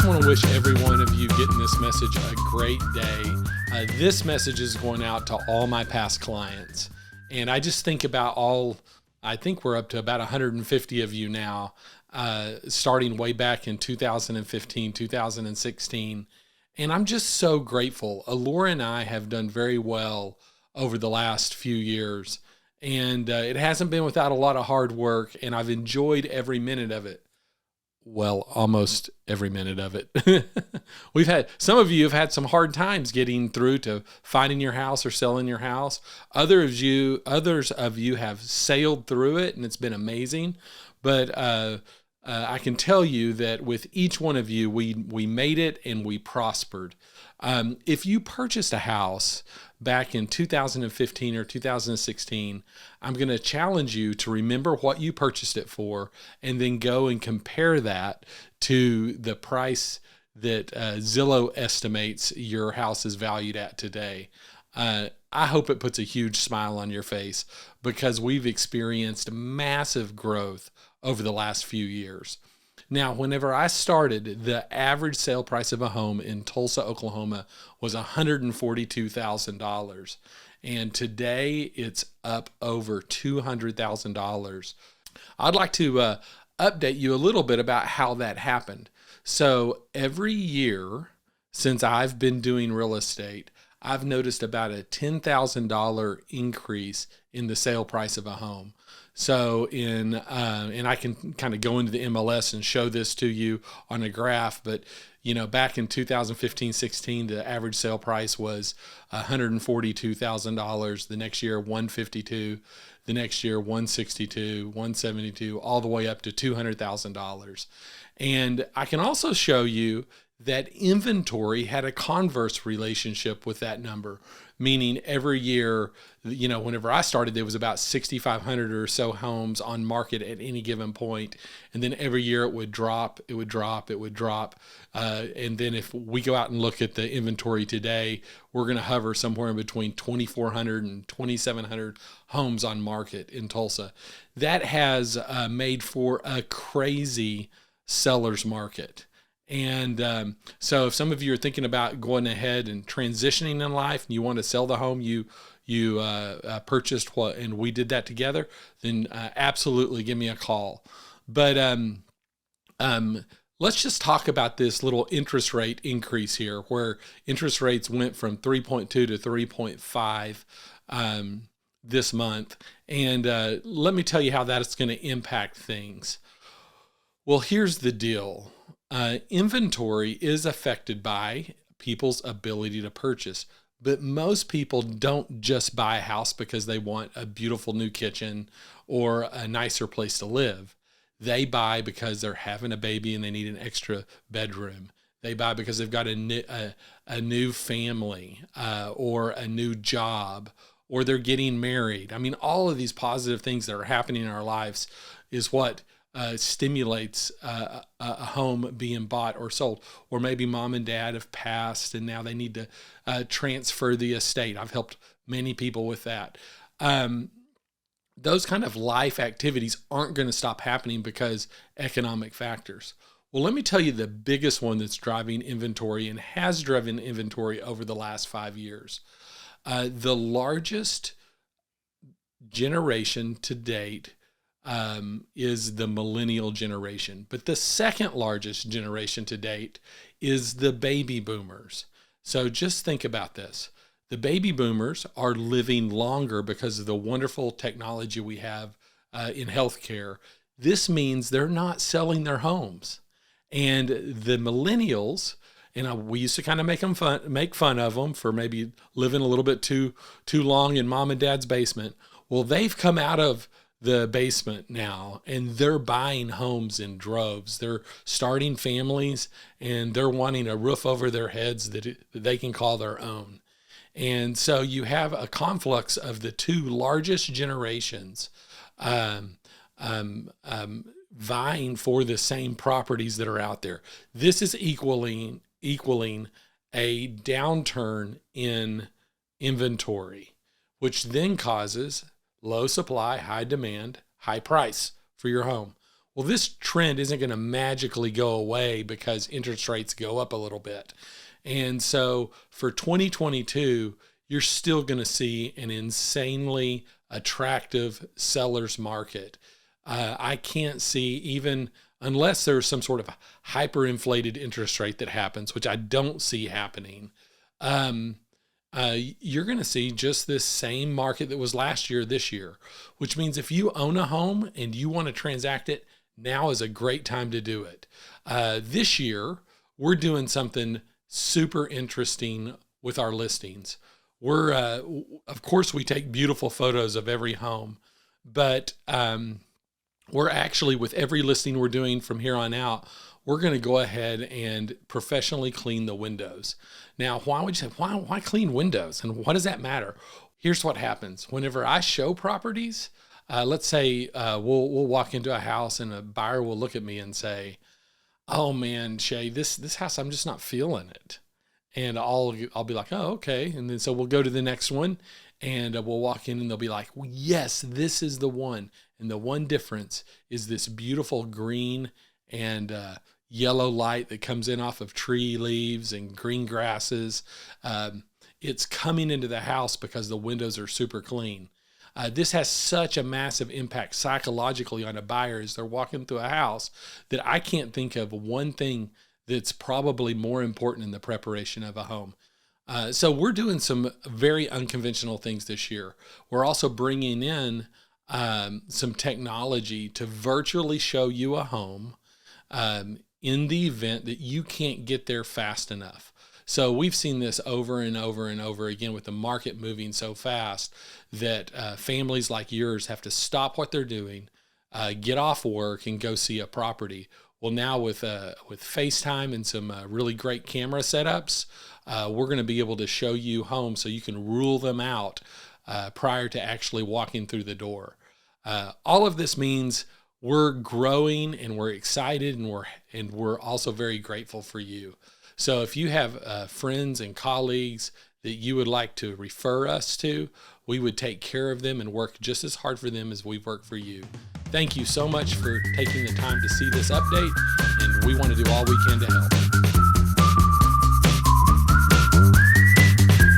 want to wish every one of you getting this message a great day. This message is going out to all my past clients. And I just think about I think we're up to about 150 of you now, starting way back in 2015, 2016. And I'm just so grateful. Allura and I have done very well over the last few years. And it hasn't been without a lot of hard work, and I've enjoyed every minute of it. Well, almost every minute of it. Some of you have had some hard times getting through to finding your house or selling your house. Others of you have sailed through it, and it's been amazing. But I can tell you that with each one of you, we made it and we prospered. If you purchased a house back in 2015 or 2016, I'm going to challenge you to remember what you purchased it for and then go and compare that to the price that Zillow estimates your house is valued at today. I hope it puts a huge smile on your face because we've experienced massive growth over the last few years. Now, whenever I started, the average sale price of a home in Tulsa, Oklahoma was $142,000. And today it's up over $200,000. I'd like to update you a little bit about how that happened. So every year since I've been doing real estate, I've noticed about a $10,000 increase in the sale price of a home. So and I can kind of go into the MLS and show this to you on a graph, but back in 2015-16, the average sale price was $142,000. The next year, $152,000. The next year, $162,000, $172,000, all the way up to $200,000. And I can also show you that inventory had a converse relationship with that number, meaning every year, whenever I started, there was about 6,500 or so homes on market at any given point. And then every year it would drop. And then if we go out and look at the inventory today, we're going to hover somewhere in between 2,400 and 2,700 homes on market in Tulsa. That has made for a crazy seller's market. And so if some of you are thinking about going ahead and transitioning in life and you want to sell the home you purchased, and we did that together, then absolutely give me a call. But let's just talk about this little interest rate increase here, where interest rates went from 3.2 to 3.5 this month. And let me tell you how that is going to impact things. Well, here's the deal. Inventory is affected by people's ability to purchase, but most people don't just buy a house because they want a beautiful new kitchen or a nicer place to live. They buy because they're having a baby and they need an extra bedroom. They buy because they've got a new family or a new job, or they're getting married. I mean, all of these positive things that are happening in our lives is what stimulates a home being bought or sold. Or maybe mom and dad have passed and now they need to transfer the estate. I've helped many people with that. Those kind of life activities aren't going to stop happening because economic factors. Well, let me tell you the biggest one that's driving inventory and has driven inventory over the last 5 years. The largest generation to date is the millennial generation. But the second largest generation to date is the baby boomers. So just think about this. The baby boomers are living longer because of the wonderful technology we have in healthcare. This means they're not selling their homes. And the millennials, we used to kind of make fun of them for maybe living a little bit too long in mom and dad's basement. Well, they've come out of the basement now, and they're buying homes in droves. They're starting families, and they're wanting a roof over their heads that they can call their own. And so you have a conflux of the two largest generations vying for the same properties that are out there. This is equaling a downturn in inventory, which then causes low supply, high demand, high price for your home. Well, this trend isn't going to magically go away because interest rates go up a little bit. And so for 2022, you're still going to see an insanely attractive seller's market. I can't see, even unless there's some sort of hyperinflated interest rate that happens, which I don't see happening. You're going to see just this same market that was last year, this year, which means if you own a home and you want to transact it, now is a great time to do it. This year, we're doing something super interesting with our listings. We're, of course, we take beautiful photos of every home, but we're actually, with every listing we're doing from here on out, we're going to go ahead and professionally clean the windows. Now, why would you say, why clean windows? And what does that matter? Here's what happens. Whenever I show properties, let's say we'll walk into a house and a buyer will look at me and say, "Oh man, Shea, this house, I'm just not feeling it." And I'll be like, "Oh, okay." And then so we'll go to the next one and we'll walk in and they'll be like, "Well, yes, this is the one." And the one difference is this beautiful green and yellow light that comes in off of tree leaves and green grasses. It's coming into the house because the windows are super clean. This has such a massive impact psychologically on a buyer as they're walking through a house that I can't think of one thing that's probably more important in the preparation of a home. So we're doing some very unconventional things this year. We're also bringing in some technology to virtually show you a home in the event that you can't get there fast enough. So we've seen this over and over and over again with the market moving so fast that families like yours have to stop what they're doing, get off work and go see a property. Well, now with FaceTime and some really great camera setups, we're going to be able to show you homes so you can rule them out prior to actually walking through the door. All of this means we're growing and we're excited and we're also very grateful for you. So if you have friends and colleagues that you would like to refer us to, we would take care of them and work just as hard for them as we've worked for you. Thank you so much for taking the time to see this update, and we want to do all we can to help.